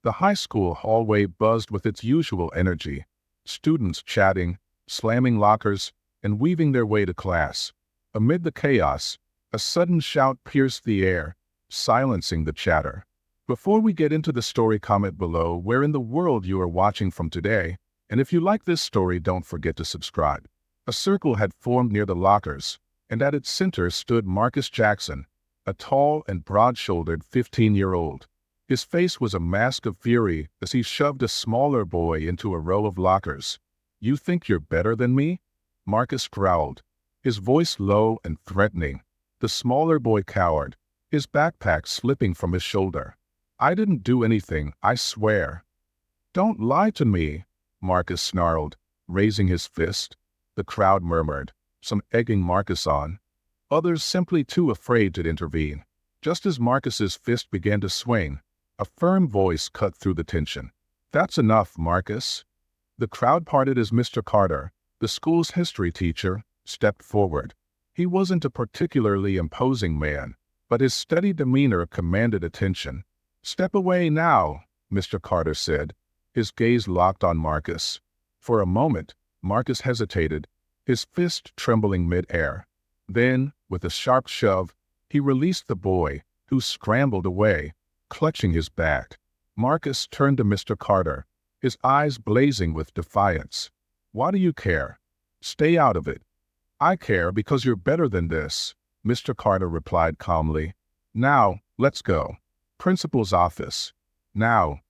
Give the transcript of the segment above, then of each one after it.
The high school hallway buzzed with its usual energy, students chatting, slamming lockers, and weaving their way to class. Amid the chaos, a sudden shout pierced the air, silencing the chatter. Before we get into the story, comment below where in the world you are watching from today, and if you like this story, don't forget to subscribe. A circle had formed near the lockers, and at its center stood Marcus Jackson, a tall and broad-shouldered 15-year-old. His face was a mask of fury as he shoved a smaller boy into a row of lockers. "You think you're better than me?" Marcus growled, his voice low and threatening. The smaller boy cowered, his backpack slipping from his shoulder. "I didn't do anything, I swear." "Don't lie to me," Marcus snarled, raising his fist. The crowd murmured, some egging Marcus on, others simply too afraid to intervene. Just as Marcus's fist began to swing, a firm voice cut through the tension. "That's enough, Marcus." The crowd parted as Mr. Carter, the school's history teacher, stepped forward. He wasn't a particularly imposing man, but his steady demeanor commanded attention. "Step away now," Mr. Carter said, his gaze locked on Marcus. For a moment, Marcus hesitated, his fist trembling mid-air. Then, with a sharp shove, he released the boy, who scrambled away, clutching his back. Marcus turned to Mr. Carter, his eyes blazing with defiance. "Why do you care? Stay out of it." "I care because you're better than this," Mr. Carter replied calmly. "Now, let's go." Principal's office. Now.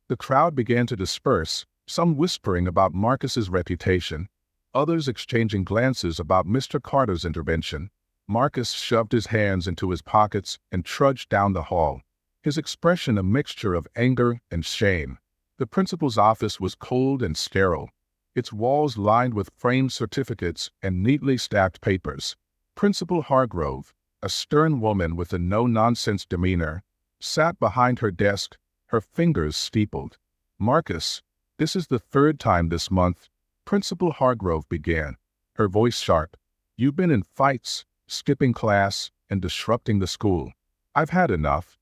The crowd began to disperse, some whispering about Marcus's reputation, others exchanging glances about Mr. Carter's intervention. Marcus shoved his hands into his pockets and trudged down the hall, his expression a mixture of anger and shame. The principal's office was cold and sterile, its walls lined with framed certificates and neatly stacked papers. Principal Hargrove, a stern woman with a no-nonsense demeanor, sat behind her desk, her fingers steepled. "Marcus, this is the third time this month," Principal Hargrove began, her voice sharp. "You've been in fights, skipping class, and disrupting the school. I've had enough."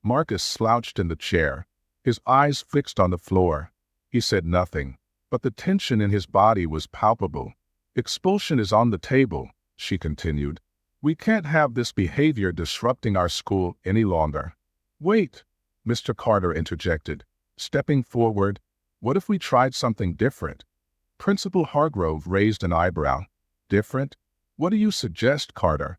Marcus slouched in the chair, his eyes fixed on the floor. He said nothing, but the tension in his body was palpable. "Expulsion is on the table," she continued. "We can't have this behavior disrupting our school any longer." "Wait," Mr. Carter interjected, stepping forward. "What if we tried something different?" Principal Hargrove raised an eyebrow. "Different? What do you suggest, Carter?"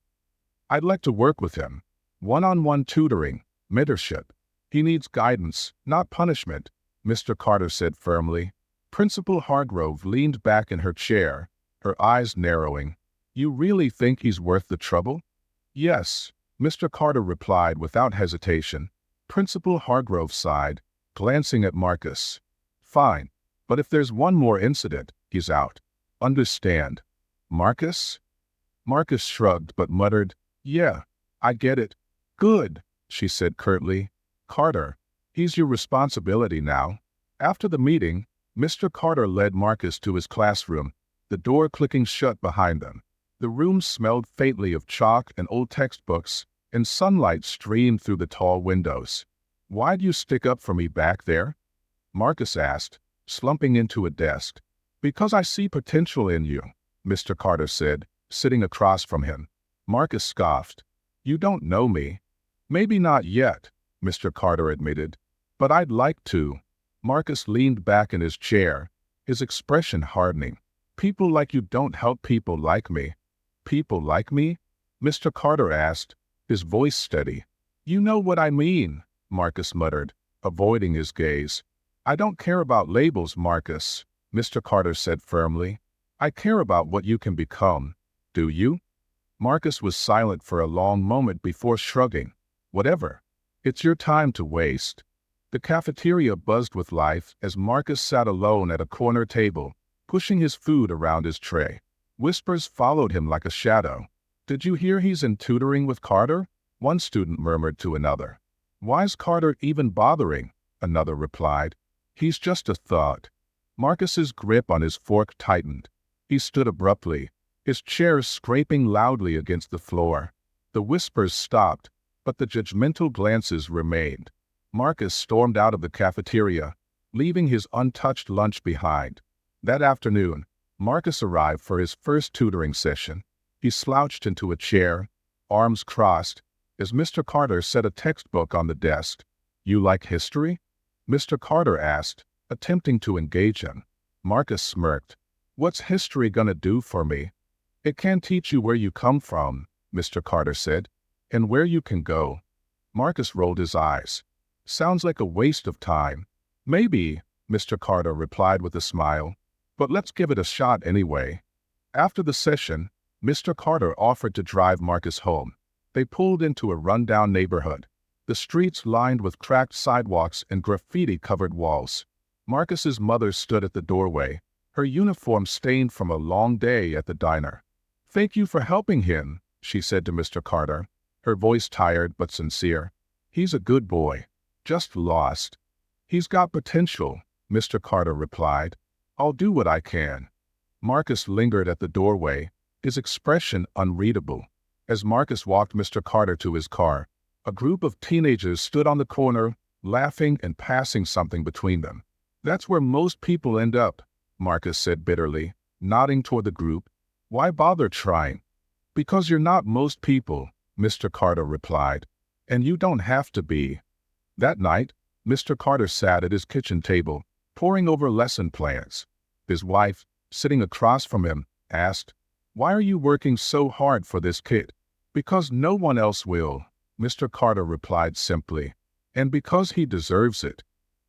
"I'd like to work with him. One-on-one tutoring, mentorship. He needs guidance, not punishment," Mr. Carter said firmly. Principal Hargrove leaned back in her chair, her eyes narrowing. "You really think he's worth the trouble?" "Yes," Mr. Carter replied without hesitation. Principal Hargrove sighed, glancing at Marcus. "Fine, but if there's one more incident, he's out. Understand?" "Marcus?" Marcus shrugged but muttered, "Yeah, I get it." "Good," she said curtly. "Carter, he's your responsibility now." After the meeting, Mr. Carter led Marcus to his classroom, the door clicking shut behind them. The room smelled faintly of chalk and old textbooks, and sunlight streamed through the tall windows. "Why'd you stick up for me back there?" Marcus asked, slumping into a desk. "Because I see potential in you," Mr. Carter said, sitting across from him. Marcus scoffed. "You don't know me." "Maybe not yet," Mr. Carter admitted, "but I'd like to." Marcus leaned back in his chair, his expression hardening. "People like you don't help people like me." "People like me?" Mr. Carter asked, his voice steady. "You know what I mean," Marcus muttered, avoiding his gaze. "I don't care about labels, Marcus," Mr. Carter said firmly. "I care about what you can become." "Do you?" Marcus was silent for a long moment before shrugging. "Whatever. It's your time to waste." The cafeteria buzzed with life as Marcus sat alone at a corner table, pushing his food around his tray. Whispers followed him like a shadow. "Did you hear he's in tutoring with Carter?" one student murmured to another. "Why's Carter even bothering?" another replied. "He's just a thought." Marcus's grip on his fork tightened. He stood abruptly, his chair scraping loudly against the floor. The whispers stopped, but the judgmental glances remained. Marcus stormed out of the cafeteria, leaving his untouched lunch behind. That afternoon, Marcus arrived for his first tutoring session. He slouched into a chair, arms crossed, as Mr. Carter set a textbook on the desk. "You like history?" Mr. Carter asked, attempting to engage him. Marcus smirked. "What's history gonna do for me?" "It can teach you where you come from," Mr. Carter said, "and where you can go." Marcus rolled his eyes. "Sounds like a waste of time." "Maybe," Mr. Carter replied with a smile, "but let's give it a shot anyway." After the session, Mr. Carter offered to drive Marcus home. They pulled into a rundown neighborhood, the streets lined with cracked sidewalks and graffiti-covered walls. Marcus's mother stood at the doorway, her uniform stained from a long day at the diner. "Thank you for helping him," she said to Mr. Carter, her voice tired but sincere. "He's a good boy, just lost." "He's got potential," Mr. Carter replied. "I'll do what I can." Marcus lingered at the doorway, his expression unreadable. As Marcus walked Mr. Carter to his car, a group of teenagers stood on the corner, laughing and passing something between them. "That's where most people end up," Marcus said bitterly, nodding toward the group. "Why bother trying?" "Because you're not most people," Mr. Carter replied, "and you don't have to be." That night, Mr. Carter sat at his kitchen table, poring over lesson plans. His wife, sitting across from him, asked, "Why are you working so hard for this kid?" "Because no one else will," Mr. Carter replied simply, "and because he deserves it."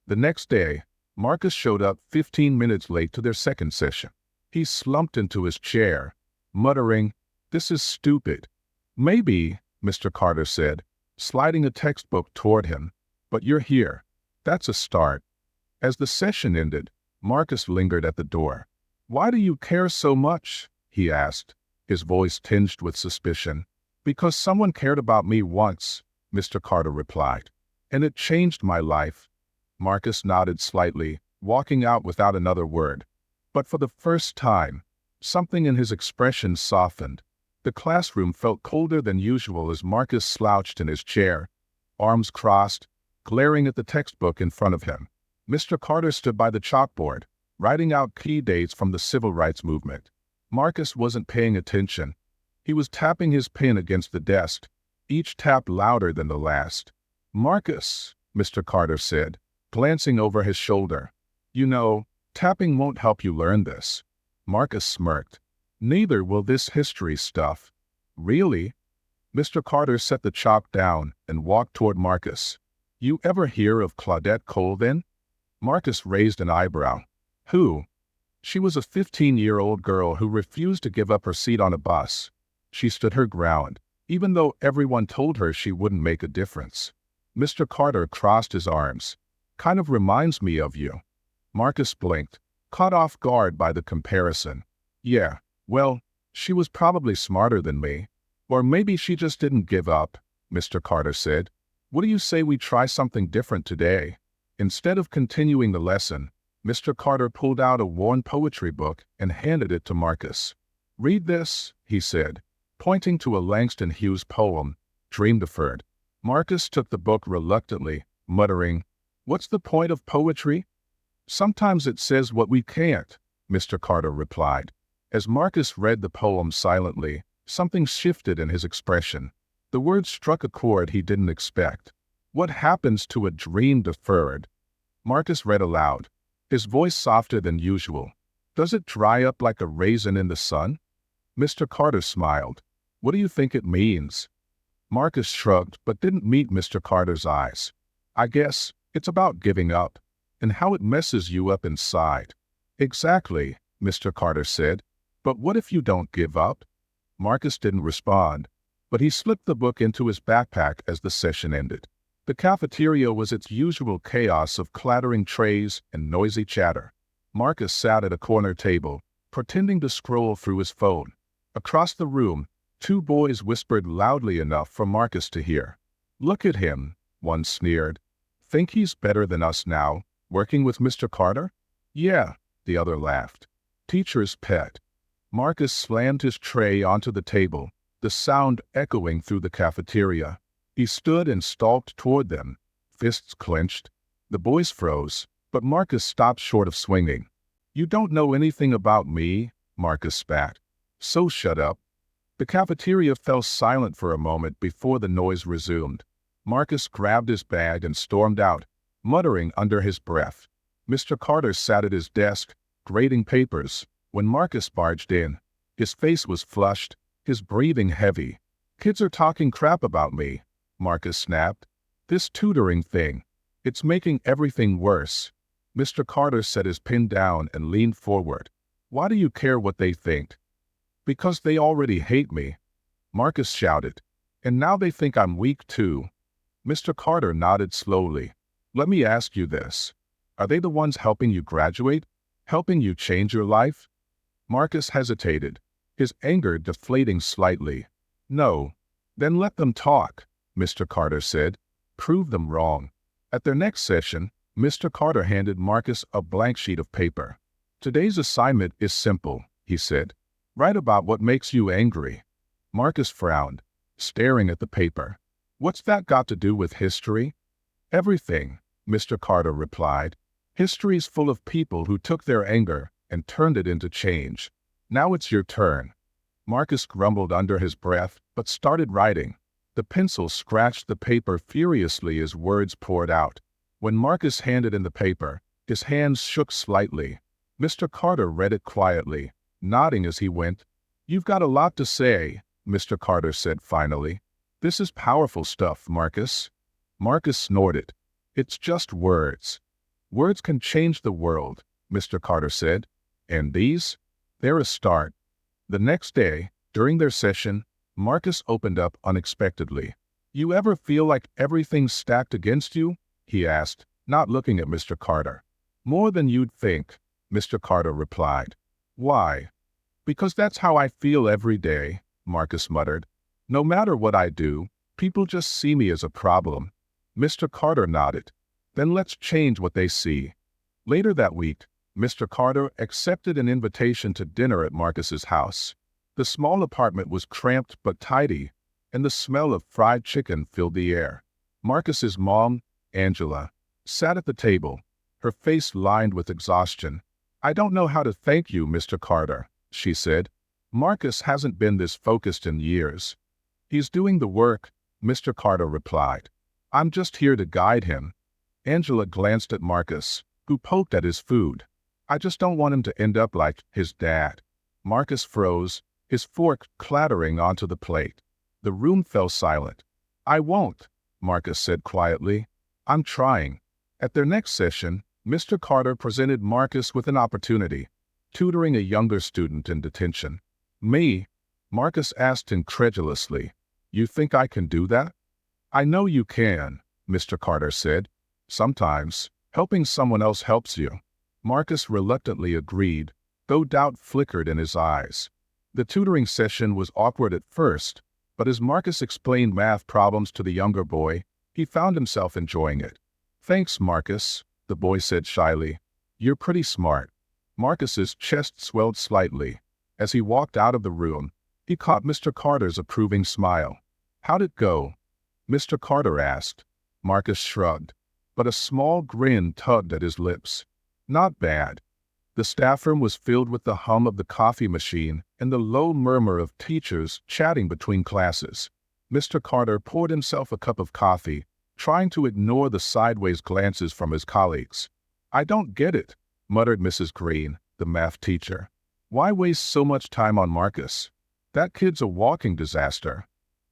The next day, Marcus showed up 15 minutes late to their second session. He slumped into his chair, muttering, "This is stupid." "Maybe," Mr. Carter said, sliding a textbook toward him, "but you're here. That's a start." As the session ended, Marcus lingered at the door. "Why do you care so much?" he asked, his voice tinged with suspicion. "Because someone cared about me once," Mr. Carter replied, "and it changed my life." Marcus nodded slightly, walking out without another word. But for the first time, something in his expression softened. The classroom felt colder than usual as Marcus slouched in his chair, arms crossed, glaring at the textbook in front of him. Mr. Carter stood by the chalkboard, writing out key dates from the civil rights movement. Marcus wasn't paying attention. He was tapping his pen against the desk, each tap louder than the last. "Marcus," Mr. Carter said, glancing over his shoulder, "you know, tapping won't help you learn this." Marcus smirked. "Neither will this history stuff." "Really?" Mr. Carter set the chalk down and walked toward Marcus. "You ever hear of Claudette Colvin?" Marcus raised an eyebrow. "Who?" "She was a 15-year-old girl who refused to give up her seat on a bus. She stood her ground, even though everyone told her she wouldn't make a difference." Mr. Carter crossed his arms. "Kind of reminds me of you." Marcus blinked, caught off guard by the comparison. "Yeah, well, she was probably smarter than me. Or maybe she just didn't give up," Mr. Carter said. "What do you say we try something different today?" Instead of continuing the lesson, Mr. Carter pulled out a worn poetry book and handed it to Marcus. "Read this," he said, pointing to a Langston Hughes poem, Dream Deferred. Marcus took the book reluctantly, muttering, "What's the point of poetry?" "Sometimes it says what we can't," Mr. Carter replied. As Marcus read the poem silently, something shifted in his expression. The words struck a chord he didn't expect. "What happens to a dream deferred?" Marcus read aloud, his voice softer than usual. "Does it dry up like a raisin in the sun?" Mr. Carter smiled. "What do you think it means?" Marcus shrugged but didn't meet Mr. Carter's eyes. "I guess it's about giving up, and how it messes you up inside." "Exactly," Mr. Carter said. "But what if you don't give up?" Marcus didn't respond, but he slipped the book into his backpack as the session ended. The cafeteria was its usual chaos of clattering trays and noisy chatter. Marcus sat at a corner table, pretending to scroll through his phone. Across the room, two boys whispered loudly enough for Marcus to hear. "Look at him," one sneered. "Think he's better than us now, working with Mr. Carter?" "Yeah," the other laughed. "Teacher's pet." Marcus slammed his tray onto the table, the sound echoing through the cafeteria. He stood and stalked toward them, fists clenched. The boys froze, but Marcus stopped short of swinging. "You don't know anything about me," Marcus spat. "So shut up." The cafeteria fell silent for a moment before the noise resumed. Marcus grabbed his bag and stormed out, muttering under his breath. Mr. Carter sat at his desk, grading papers, when Marcus barged in. His face was flushed, his breathing heavy. "Kids are talking crap about me," Marcus snapped. "This tutoring thing, it's making everything worse." Mr. Carter set his pen down and leaned forward. "Why do you care what they think?" "Because they already hate me," Marcus shouted. "And now they think I'm weak too." Mr. Carter nodded slowly. "Let me ask you this. Are they the ones helping you graduate? Helping you change your life?" Marcus hesitated, his anger deflating slightly. "No." "Then let them talk," Mr. Carter said. "Prove them wrong." At their next session, Mr. Carter handed Marcus a blank sheet of paper. "Today's assignment is simple," he said. "Write about what makes you angry." Marcus frowned, staring at the paper. "What's that got to do with history?" "Everything," Mr. Carter replied. "History's full of people who took their anger and turned it into change. Now it's your turn." Marcus grumbled under his breath, but started writing. The pencil scratched the paper furiously as words poured out. When Marcus handed in the paper, his hands shook slightly. Mr. Carter read it quietly, nodding as he went. "You've got a lot to say," Mr. Carter said finally. "This is powerful stuff, Marcus." Marcus snorted. "It's just words." "Words can change the world," Mr. Carter said. "And these? They're a start." The next day, during their session, Marcus opened up unexpectedly. "You ever feel like everything's stacked against you?" he asked, not looking at Mr. Carter. "More than you'd think," Mr. Carter replied. "Why?" "Because that's how I feel every day," Marcus muttered. "No matter what I do, people just see me as a problem." Mr. Carter nodded. "Then let's change what they see." Later that week, Mr. Carter accepted an invitation to dinner at Marcus's house. The small apartment was cramped but tidy, and the smell of fried chicken filled the air. Marcus's mom, Angela, sat at the table, her face lined with exhaustion. "I don't know how to thank you, Mr. Carter," she said. "Marcus hasn't been this focused in years." "He's doing the work," Mr. Carter replied. "I'm just here to guide him." Angela glanced at Marcus, who poked at his food. "I just don't want him to end up like his dad." Marcus froze, his fork clattering onto the plate. The room fell silent. "I won't," Marcus said quietly. "I'm trying." At their next session, Mr. Carter presented Marcus with an opportunity, tutoring a younger student in detention. "Me?" Marcus asked incredulously. "You think I can do that?" "I know you can," Mr. Carter said. "Sometimes, helping someone else helps you." Marcus reluctantly agreed, though doubt flickered in his eyes. The tutoring session was awkward at first, but as Marcus explained math problems to the younger boy, he found himself enjoying it. "Thanks, Marcus," the boy said shyly. "You're pretty smart." Marcus's chest swelled slightly. As he walked out of the room, he caught Mr. Carter's approving smile. "How'd it go?" Mr. Carter asked. Marcus shrugged, but a small grin tugged at his lips. "Not bad." The staff room was filled with the hum of the coffee machine and the low murmur of teachers chatting between classes. Mr. Carter poured himself a cup of coffee, trying to ignore the sideways glances from his colleagues. "I don't get it," muttered Mrs. Green, the math teacher. "Why waste so much time on Marcus? That kid's a walking disaster."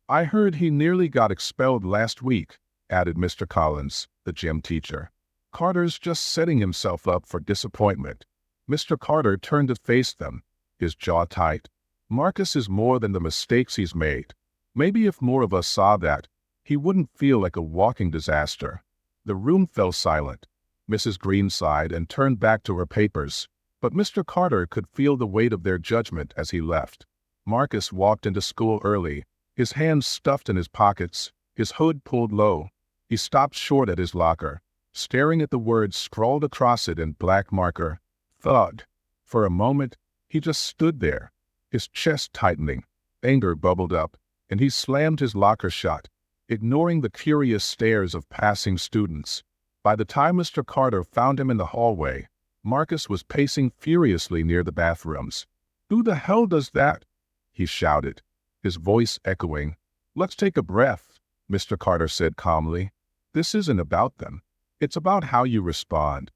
"I heard he nearly got expelled last week," added Mr. Collins, the gym teacher. "Carter's just setting himself up for disappointment." Mr. Carter turned to face them, his jaw tight. "Marcus is more than the mistakes he's made. Maybe if more of us saw that, he wouldn't feel like a walking disaster." The room fell silent. Mrs. Green sighed and turned back to her papers, but Mr. Carter could feel the weight of their judgment as he left. Marcus walked into school early, his hands stuffed in his pockets, his hood pulled low. He stopped short at his locker, staring at the words scrawled across it in black marker. Thud. For a moment, he just stood there, his chest tightening. Anger bubbled up, and he slammed his locker shut. ignoring the curious stares of passing students. By the time Mr. Carter found him in the hallway, Marcus was pacing furiously near the bathrooms. "Who the hell does that?" he shouted, his voice echoing. "Let's take a breath," Mr. Carter said calmly. "This isn't about them. It's about how you respond."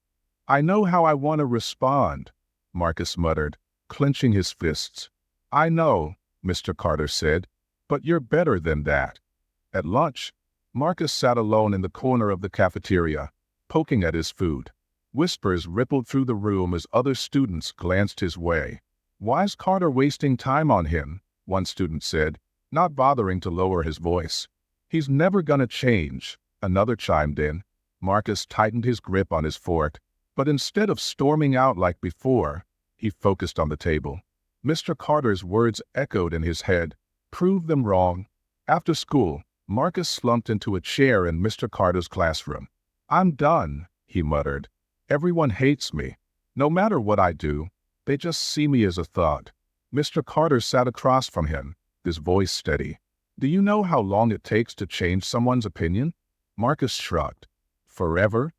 "I know how I want to respond," Marcus muttered, clenching his fists. "I know," Mr. Carter said, "but you're better than that." At lunch, Marcus sat alone in the corner of the cafeteria, poking at his food. Whispers rippled through the room as other students glanced his way. "Why's Carter wasting time on him?" one student said, not bothering to lower his voice. "He's never gonna change," another chimed in. Marcus tightened his grip on his fork, but instead of storming out like before, he focused on the table. Mr. Carter's words echoed in his head. Prove them wrong. After school, Marcus slumped into a chair in Mr. Carter's classroom. "I'm done," he muttered. "Everyone hates me. No matter what I do, they just see me as a thought." Mr. Carter sat across from him, his voice steady. "Do you know how long it takes to change someone's opinion?" Marcus shrugged. "Forever?"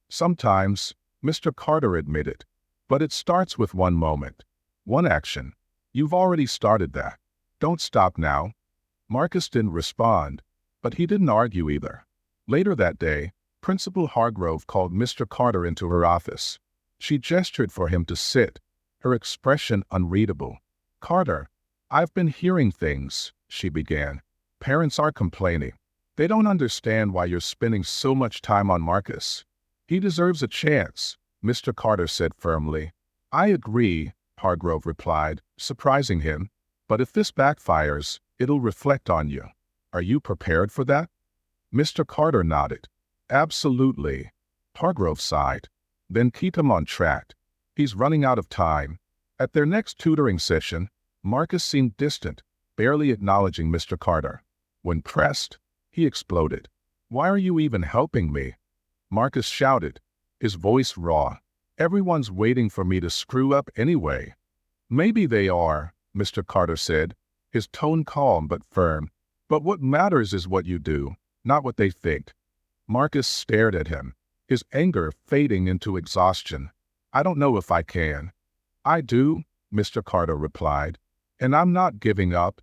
"Sometimes," Mr. Carter admitted. "But it starts with one moment. One action. You've already started that. Don't stop now." Marcus didn't respond, but he didn't argue either. Later that day, Principal Hargrove called Mr. Carter into her office. She gestured for him to sit, her expression unreadable. "Carter, I've been hearing things," she began. "Parents are complaining. They don't understand why you're spending so much time on Marcus." "He deserves a chance," Mr. Carter said firmly. "I agree," Hargrove replied, surprising him. "But if this backfires, it'll reflect on you. Are you prepared for that?" Mr. Carter nodded. "Absolutely." Hargrove sighed. "Then keep him on track. He's running out of time." At their next tutoring session, Marcus seemed distant, barely acknowledging Mr. Carter. When pressed, he exploded. "Why are you even helping me?" Marcus shouted, his voice raw. "Everyone's waiting for me to screw up anyway." "Maybe they are," Mr. Carter said, his tone calm but firm. "But what matters is what you do, not what they think." Marcus stared at him, his anger fading into exhaustion. "I don't know if I can." "I do," Mr. Carter replied, "and I'm not giving up."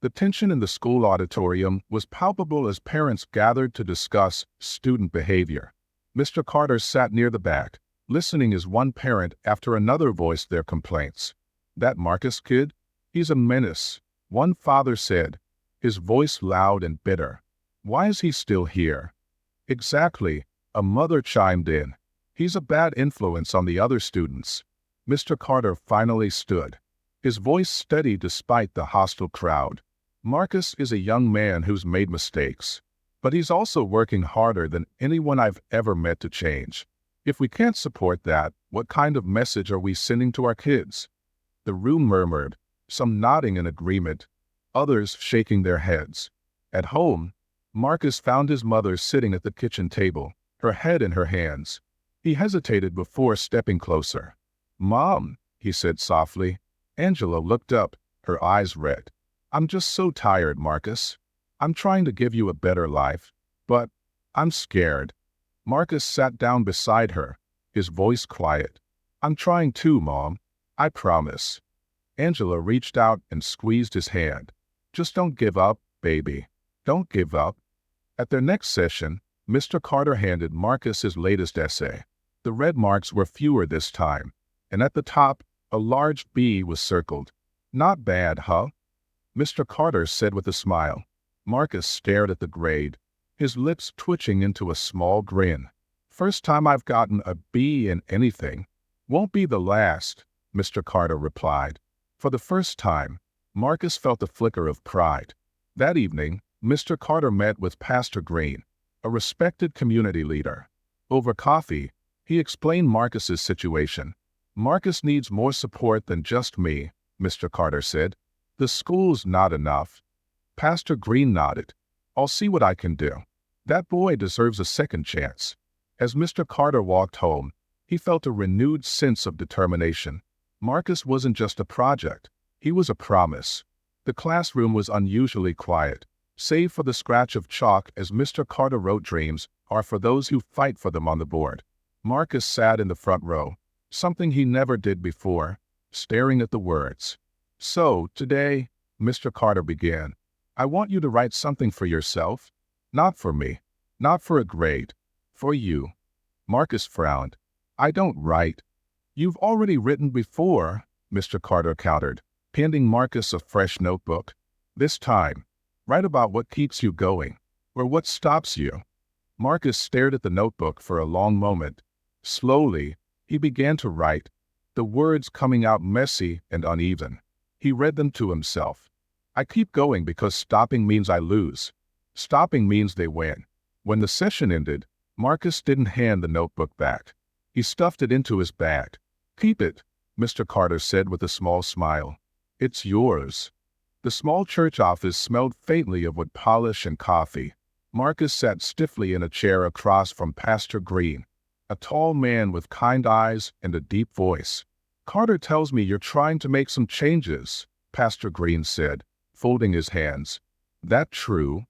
The tension in the school auditorium was palpable as parents gathered to discuss student behavior. Mr. Carter sat near the back, listening as one parent after another voiced their complaints. "That Marcus kid? He's a menace," one father said, his voice loud and bitter. "Why is he still here?" "Exactly," a mother chimed in. "He's a bad influence on the other students." Mr. Carter finally stood, his voice steady despite the hostile crowd. "Marcus is a young man who's made mistakes, but he's also working harder than anyone I've ever met to change. If we can't support that, what kind of message are we sending to our kids?" The room murmured, some nodding in agreement, others shaking their heads. At home, Marcus found his mother sitting at the kitchen table, her head in her hands. He hesitated before stepping closer. "Mom," he said softly. Angela looked up, her eyes red. "I'm just so tired, Marcus. I'm trying to give you a better life, but I'm scared." Marcus sat down beside her, his voice quiet. "I'm trying too, Mom. I promise." Angela reached out and squeezed his hand. "Just don't give up, baby. Don't give up." At their next session, Mr. Carter handed Marcus his latest essay. The red marks were fewer this time, and at the top, a large B was circled. "Not bad, huh?" Mr. Carter said with a smile. Marcus stared at the grade, his lips twitching into a small grin. "First time I've gotten a B in anything." "Won't be the last," Mr. Carter replied. For the first time, Marcus felt a flicker of pride. That evening, Mr. Carter met with Pastor Green, a respected community leader. Over coffee, he explained Marcus's situation. "Marcus needs more support than just me," Mr. Carter said. "The school's not enough." Pastor Green nodded. "I'll see what I can do. That boy deserves a second chance." As Mr. Carter walked home, he felt a renewed sense of determination. Marcus wasn't just a project, he was a promise. The classroom was unusually quiet. save for the scratch of chalk as Mr. Carter wrote, "Dreams are for those who fight for them" on the board. Marcus sat in the front row, something he never did before, staring at the words. "So, today," Mr. Carter began, "I want you to write something for yourself. Not for me, not for a grade, for you." Marcus frowned. "I don't write." "You've already written before," Mr. Carter countered, handing Marcus a fresh notebook. "This time, write about what keeps you going, or what stops you." Marcus stared at the notebook for a long moment. Slowly, he began to write, the words coming out messy and uneven. He read them to himself. "I keep going because stopping means I lose. Stopping means they win." When the session ended, Marcus didn't hand the notebook back. He stuffed it into his bag. "Keep it," Mr. Carter said with a small smile. "It's yours." The small church office smelled faintly of wood polish and coffee. Marcus sat stiffly in a chair across from Pastor Green, a tall man with kind eyes and a deep voice. "Carter tells me you're trying to make some changes," Pastor Green said, folding his hands. "That true?"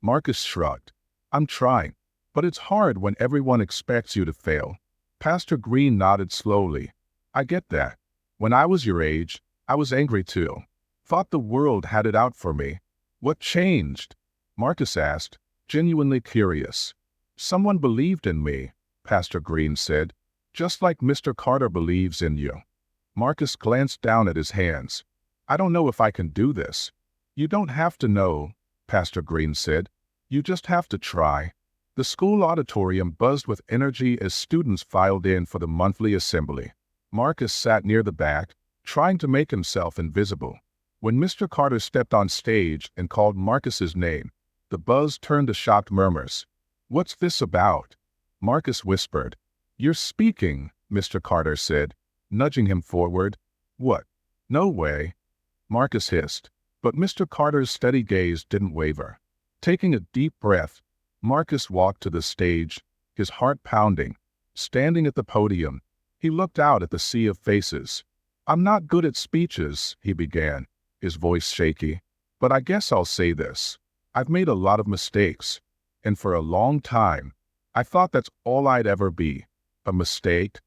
Marcus shrugged. "I'm trying, but it's hard when everyone expects you to fail." Pastor Green nodded slowly. "I get that. When I was your age, I was angry too. Thought the world had it out for me." "What changed?" Marcus asked, genuinely curious. "Someone believed in me," Pastor Green said, "just like Mr. Carter believes in you." Marcus glanced down at his hands. "I don't know if I can do this." "You don't have to know," Pastor Green said. "You just have to try." The school auditorium buzzed with energy as students filed in for the monthly assembly. Marcus sat near the back, trying to make himself invisible. When Mr. Carter stepped on stage and called Marcus's name, the buzz turned to shocked murmurs. "What's this about?" Marcus whispered. "You're speaking," Mr. Carter said, nudging him forward. "What? No way," Marcus hissed. But Mr. Carter's steady gaze didn't waver. Taking a deep breath, Marcus walked to the stage, his heart pounding. Standing at the podium, he looked out at the sea of faces. "I'm not good at speeches," he began, his voice shaky, "but I guess I'll say this. I've made a lot of mistakes, and for a long time, I thought that's all I'd ever be, a mistake."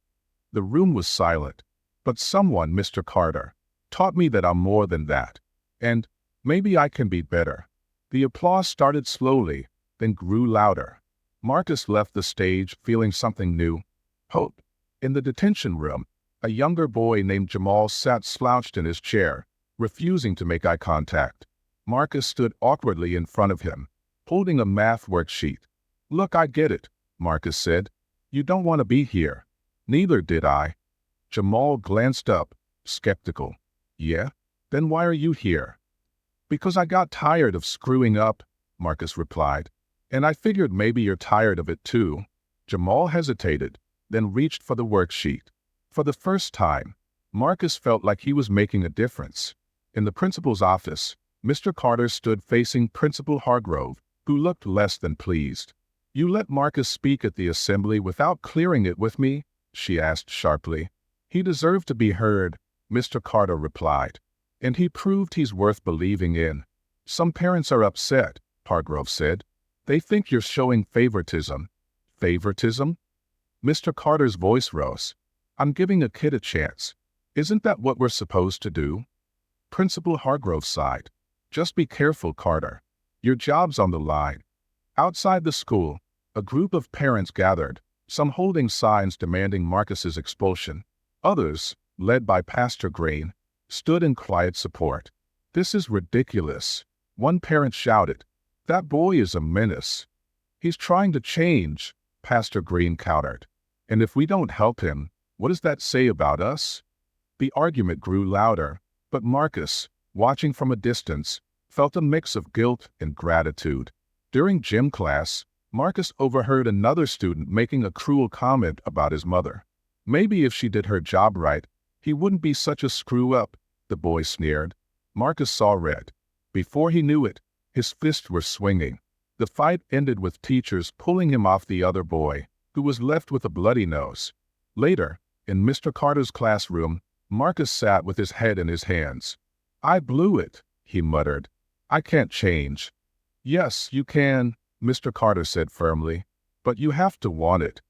The room was silent, but someone, Mr. Carter, taught me that I'm more than that, and maybe I can be better. The applause started slowly, then grew louder. Marcus left the stage feeling something new, hope. In the detention room, a younger boy named Jamal sat slouched in his chair, refusing to make eye contact. Marcus stood awkwardly in front of him, holding a math worksheet. "Look, I get it," Marcus said. "You don't want to be here." "Neither did I." Jamal glanced up, skeptical. "Yeah? Then why are you here?" "Because I got tired of screwing up," Marcus replied. "And I figured maybe you're tired of it too." Jamal hesitated, then reached for the worksheet. For the first time, Marcus felt like he was making a difference. In the principal's office, Mr. Carter stood facing Principal Hargrove, who looked less than pleased. "You let Marcus speak at the assembly without clearing it with me?" she asked sharply. "He deserved to be heard," Mr. Carter replied. "And he proved he's worth believing in." "Some parents are upset," Hargrove said. "They think you're showing favoritism." "Favoritism?" Mr. Carter's voice rose. "I'm giving a kid a chance. Isn't that what we're supposed to do?" Principal Hargrove sighed. "Just be careful, Carter. Your job's on the line." Outside the school, a group of parents gathered, some holding signs demanding Marcus's expulsion. Others, led by Pastor Green, stood in quiet support. "This is ridiculous," one parent shouted. "That boy is a menace." "He's trying to change," Pastor Green countered. "And if we don't help him, what does that say about us?" The argument grew louder, but Marcus, watching from a distance, felt a mix of guilt and gratitude. During gym class, Marcus overheard another student making a cruel comment about his mother. "Maybe if she did her job right, he wouldn't be such a screw-up," the boy sneered. Marcus saw red. Before he knew it, his fists were swinging. The fight ended with teachers pulling him off the other boy, who was left with a bloody nose. Later, in Mr. Carter's classroom, Marcus sat with his head in his hands. "I blew it," he muttered. "I can't change." Yes, you can, Mr. Carter said firmly, but you have to want it.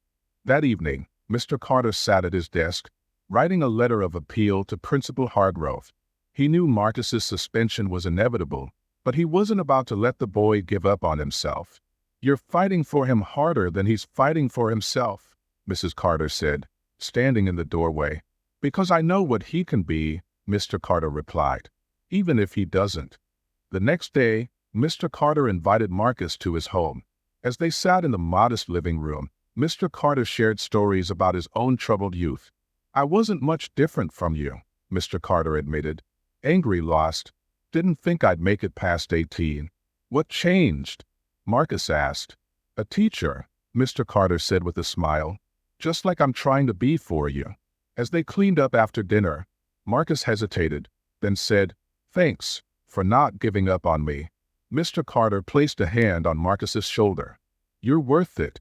That evening, Mr. Carter sat at his desk, writing a letter of appeal to Principal Hargrove. He knew Marcus's suspension was inevitable, but he wasn't about to let the boy give up on himself. You're fighting for him harder than he's fighting for himself, Mrs. Carter said, standing in the doorway. Because I know what he can be, Mr. Carter replied, even if he doesn't. The next day, Mr. Carter invited Marcus to his home. As they sat in the modest living room, Mr. Carter shared stories about his own troubled youth. I wasn't much different from you, Mr. Carter admitted. Angry, lost. Didn't think I'd make it past 18. What changed? Marcus asked. A teacher, Mr. Carter said with a smile. Just like I'm trying to be for you. As they cleaned up after dinner, Marcus hesitated, then said, Thanks for not giving up on me. Mr. Carter placed a hand on Marcus's shoulder. You're worth it.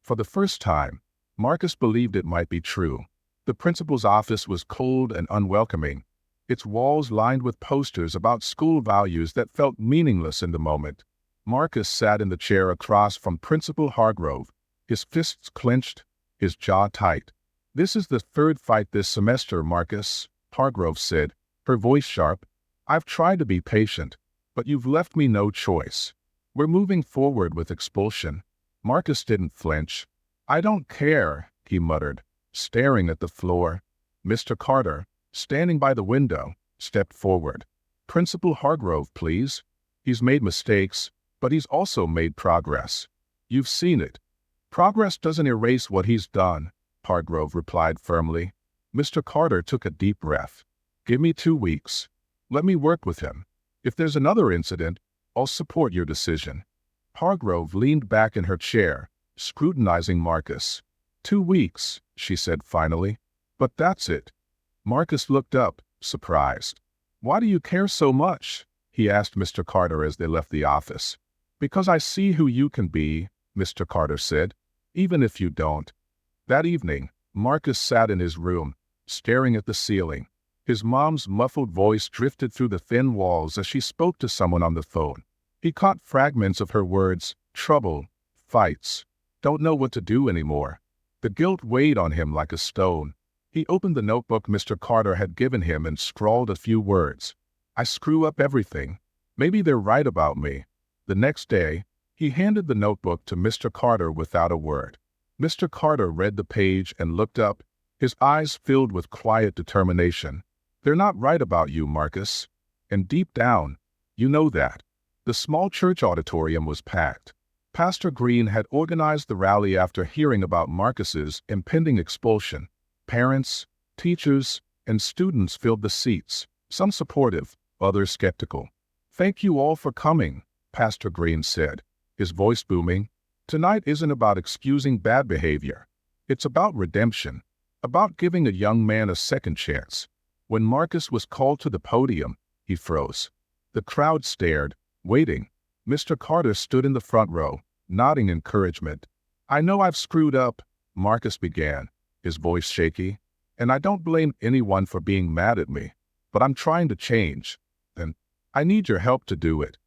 For the first time, Marcus believed it might be true. The principal's office was cold and unwelcoming, its walls lined with posters about school values that felt meaningless in the moment. Marcus sat in the chair across from Principal Hargrove, his fists clenched, his jaw tight. This is the third fight this semester, Marcus, Hargrove said, her voice sharp. I've tried to be patient, but you've left me no choice. We're moving forward with expulsion. Marcus didn't flinch. I don't care, he muttered, staring at the floor. Mr. Carter, standing by the window, stepped forward. Principal Hargrove, please. He's made mistakes, but he's also made progress. You've seen it. Progress doesn't erase what he's done, Hargrove replied firmly. Mr. Carter took a deep breath. Give me 2 weeks. Let me work with him. If there's another incident, I'll support your decision. Hargrove leaned back in her chair, scrutinizing Marcus. 2 weeks, she said finally. But that's it. Marcus looked up, surprised. Why do you care so much? He asked Mr. Carter as they left the office. Because I see who you can be, Mr. Carter said, even if you don't. That evening, Marcus sat in his room, staring at the ceiling. His mom's muffled voice drifted through the thin walls as she spoke to someone on the phone. He caught fragments of her words, trouble, fights, don't know what to do anymore. The guilt weighed on him like a stone. He opened the notebook Mr. Carter had given him and scrawled a few words. I screw up everything. Maybe they're right about me. The next day, he handed the notebook to Mr. Carter without a word. Mr. Carter read the page and looked up, his eyes filled with quiet determination. They're not right about you, Marcus. And deep down, you know that. The small church auditorium was packed. Pastor Green had organized the rally after hearing about Marcus's impending expulsion. Parents, teachers, and students filled the seats, some supportive, others skeptical. Thank you all for coming, Pastor Green said, his voice booming. Tonight isn't about excusing bad behavior. It's about redemption, about giving a young man a second chance. When Marcus was called to the podium, he froze. The crowd stared, waiting. Mr. Carter stood in the front row, nodding encouragement. I know I've screwed up, Marcus began, his voice shaky, and I don't blame anyone for being mad at me, but I'm trying to change, and I need your help to do it.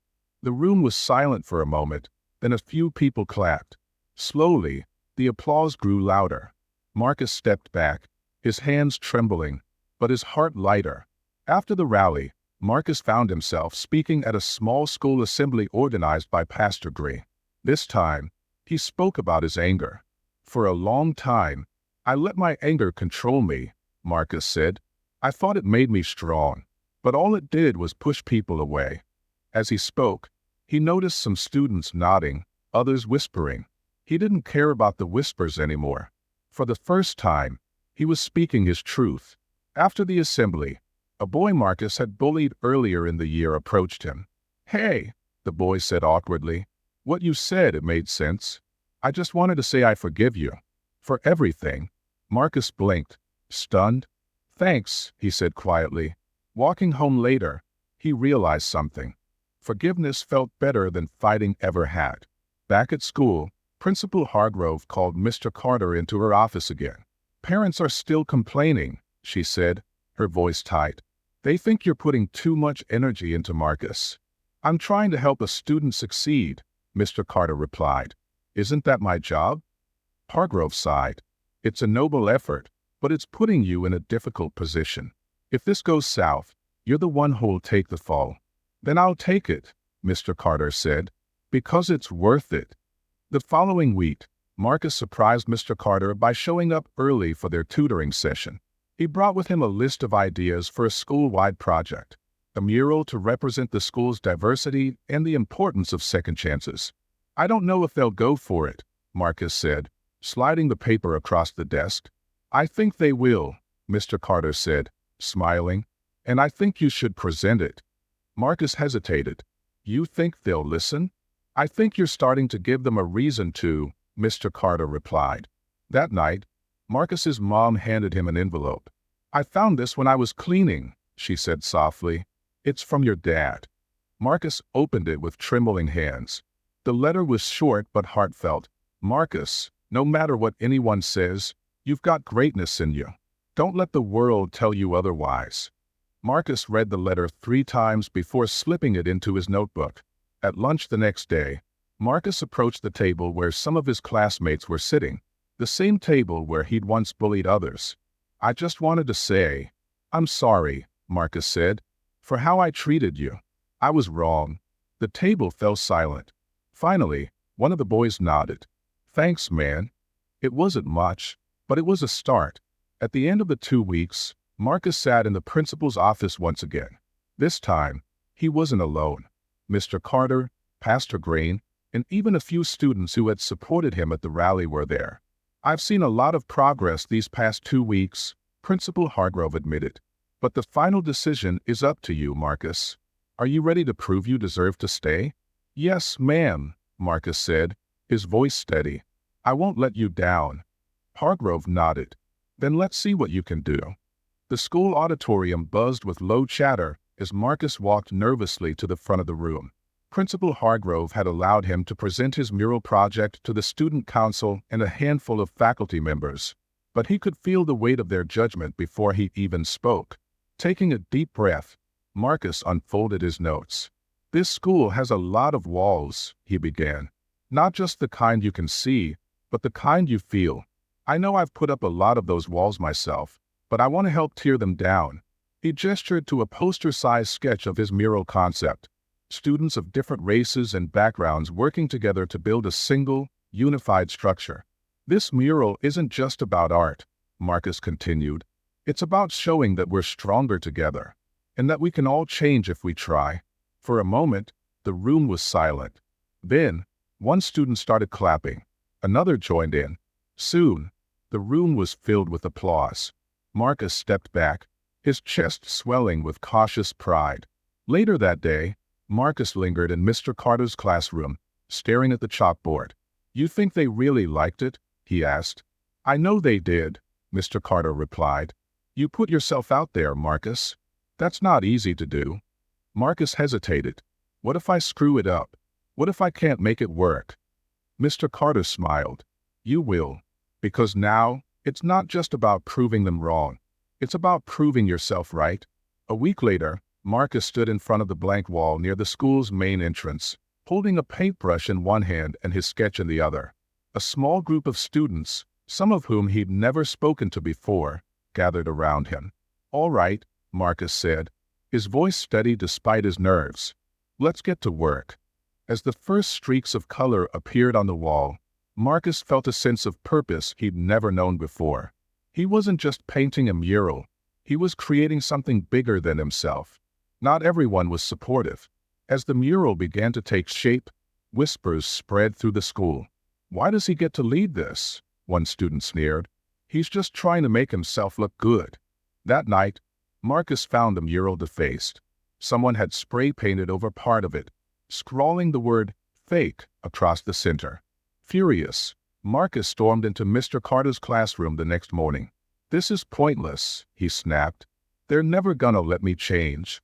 The room was silent for a moment, then a few people clapped. Slowly, the applause grew louder. Marcus stepped back, his hands trembling, but his heart lighter. After the rally, Marcus found himself speaking at a small school assembly organized by Pastor Green. This time, he spoke about his anger. For a long time, I let my anger control me, Marcus said. I thought it made me strong, but all it did was push people away. As he spoke, he noticed some students nodding, others whispering. He didn't care about the whispers anymore. For the first time, he was speaking his truth. After the assembly, a boy Marcus had bullied earlier in the year approached him. Hey, the boy said awkwardly. What you said, it made sense. I just wanted to say I forgive you. For everything. Marcus blinked, stunned. Thanks, he said quietly. Walking home later, he realized something. Forgiveness felt better than fighting ever had. Back at school, Principal Hargrove called Mr. Carter into her office again. Parents are still complaining, she said, her voice tight. They think you're putting too much energy into Marcus. I'm trying to help a student succeed, Mr. Carter replied. Isn't that my job? Hargrove sighed. It's a noble effort, but it's putting you in a difficult position. If this goes south, you're the one who'll take the fall. Then I'll take it, Mr. Carter said, because it's worth it. The following week, Marcus surprised Mr. Carter by showing up early for their tutoring session. He brought with him a list of ideas for a school-wide project, a mural to represent the school's diversity and the importance of second chances. I don't know if they'll go for it, Marcus said, sliding the paper across the desk. I think they will, Mr. Carter said, smiling, and I think you should present it. Marcus hesitated. You think they'll listen? I think you're starting to give them a reason to, Mr. Carter replied. That night, Marcus's mom handed him an envelope. I found this when I was cleaning, she said softly. It's from your dad. Marcus opened it with trembling hands. The letter was short but heartfelt. Marcus, no matter what anyone says, you've got greatness in you. Don't let the world tell you otherwise. Marcus read the letter 3 times before slipping it into his notebook. At lunch the next day, Marcus approached the table where some of his classmates were sitting, the same table where he'd once bullied others. I just wanted to say, I'm sorry, Marcus said, for how I treated you. I was wrong. The table fell silent. Finally, one of the boys nodded. Thanks, man. It wasn't much, but it was a start. At the end of the 2 weeks, Marcus sat in the principal's office once again. This time, he wasn't alone. Mr. Carter, Pastor Green, and even a few students who had supported him at the rally were there. I've seen a lot of progress these past 2 weeks, Principal Hargrove admitted. But the final decision is up to you, Marcus. Are you ready to prove you deserve to stay? Yes, ma'am, Marcus said, his voice steady. I won't let you down. Hargrove nodded. Then let's see what you can do. The school auditorium buzzed with low chatter as Marcus walked nervously to the front of the room. Principal Hargrove had allowed him to present his mural project to the student council and a handful of faculty members, but he could feel the weight of their judgment before he even spoke. Taking a deep breath, Marcus unfolded his notes. This school has a lot of walls, he began. Not just the kind you can see, but the kind you feel. I know I've put up a lot of those walls myself, but I want to help tear them down. He gestured to a poster-sized sketch of his mural concept. Students of different races and backgrounds working together to build a single, unified structure. This mural isn't just about art, Marcus continued. It's about showing that we're stronger together, and that we can all change if we try. For a moment, the room was silent. Then, one student started clapping. Another joined in. Soon, the room was filled with applause. Marcus stepped back, his chest swelling with cautious pride. Later that day, Marcus lingered in Mr. Carter's classroom, staring at the chalkboard. You think they really liked it? He asked. I know they did, Mr. Carter replied. You put yourself out there, Marcus. That's not easy to do. Marcus hesitated. What if I screw it up? What if I can't make it work? Mr. Carter smiled. You will, because now it's not just about proving them wrong. It's about proving yourself right. A week later, Marcus stood in front of the blank wall near the school's main entrance, holding a paintbrush in one hand and his sketch in the other. A small group of students, some of whom he'd never spoken to before, gathered around him. All right, Marcus said, his voice steady despite his nerves. Let's get to work. As the first streaks of color appeared on the wall, Marcus felt a sense of purpose he'd never known before. He wasn't just painting a mural. He was creating something bigger than himself. Not everyone was supportive. As the mural began to take shape, whispers spread through the school. Why does he get to lead this? One student sneered. He's just trying to make himself look good. That night, Marcus found the mural defaced. Someone had spray painted over part of it, scrawling the word fake across the center. Furious, Marcus stormed into Mr. Carter's classroom the next morning. This is pointless, he snapped. They're never gonna let me change.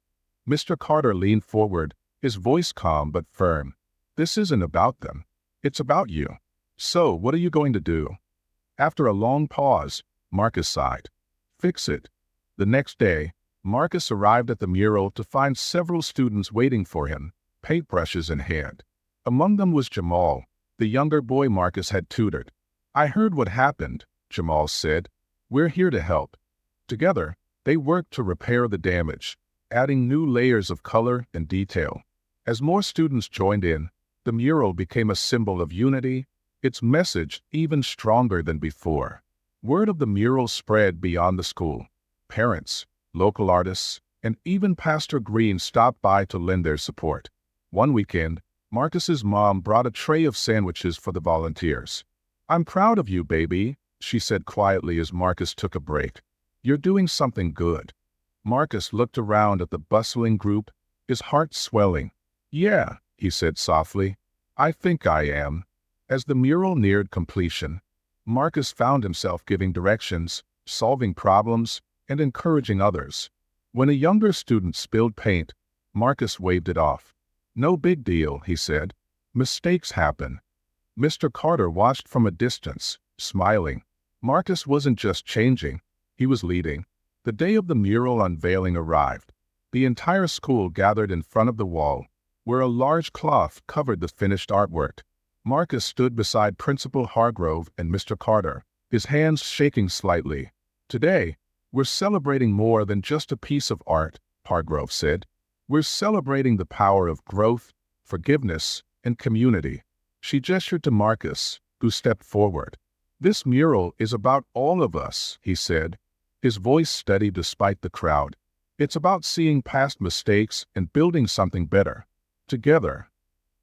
Mr. Carter leaned forward, his voice calm but firm. This isn't about them. It's about you. So, what are you going to do? After a long pause, Marcus sighed. Fix it. The next day, Marcus arrived at the mural to find several students waiting for him, paintbrushes in hand. Among them was Jamal, the younger boy Marcus had tutored. "I heard what happened," Jamal said. "We're here to help." Together, they worked to repair the damage, adding new layers of color and detail. As more students joined in, the mural became a symbol of unity, its message even stronger than before. Word of the mural spread beyond the school. Parents, local artists, and even Pastor Green stopped by to lend their support. One weekend, Marcus's mom brought a tray of sandwiches for the volunteers. "I'm proud of you, baby," she said quietly as Marcus took a break. "You're doing something good." Marcus looked around at the bustling group, his heart swelling. "Yeah," he said softly, "I think I am." As the mural neared completion, Marcus found himself giving directions, solving problems, and encouraging others. When a younger student spilled paint, Marcus waved it off. "No big deal," he said. "Mistakes happen." Mr. Carter watched from a distance, smiling. Marcus wasn't just changing, he was leading. The day of the mural unveiling arrived. The entire school gathered in front of the wall, where a large cloth covered the finished artwork. Marcus stood beside Principal Hargrove and Mr. Carter, his hands shaking slightly. "Today, we're celebrating more than just a piece of art," Hargrove said. "We're celebrating the power of growth, forgiveness, and community." She gestured to Marcus, who stepped forward. "This mural is about all of us," he said, his voice steady despite the crowd. "It's about seeing past mistakes and building something better, together."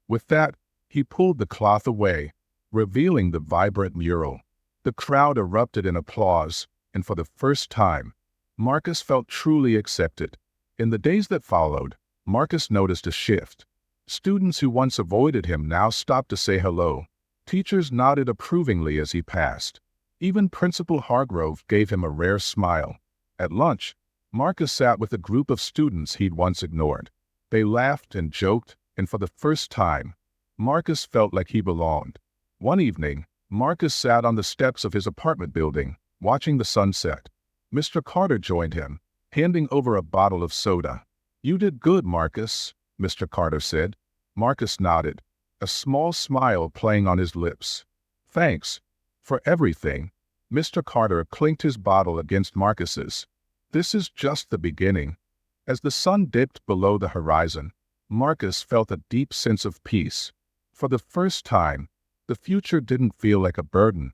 With that, he pulled the cloth away, revealing the vibrant mural. The crowd erupted in applause, and for the first time, Marcus felt truly accepted. In the days that followed, Marcus noticed a shift. Students who once avoided him now stopped to say hello. Teachers nodded approvingly as he passed. Even Principal Hargrove gave him a rare smile. At lunch, Marcus sat with a group of students he'd once ignored. They laughed and joked, and for the first time, Marcus felt like he belonged. One evening, Marcus sat on the steps of his apartment building, watching the sunset. Mr. Carter joined him, handing over a bottle of soda. "You did good, Marcus," Mr. Carter said. Marcus nodded, a small smile playing on his lips. "Thanks for everything." Mr. Carter clinked his bottle against Marcus's. "This is just the beginning." As the sun dipped below the horizon, Marcus felt a deep sense of peace. For the first time, the future didn't feel like a burden.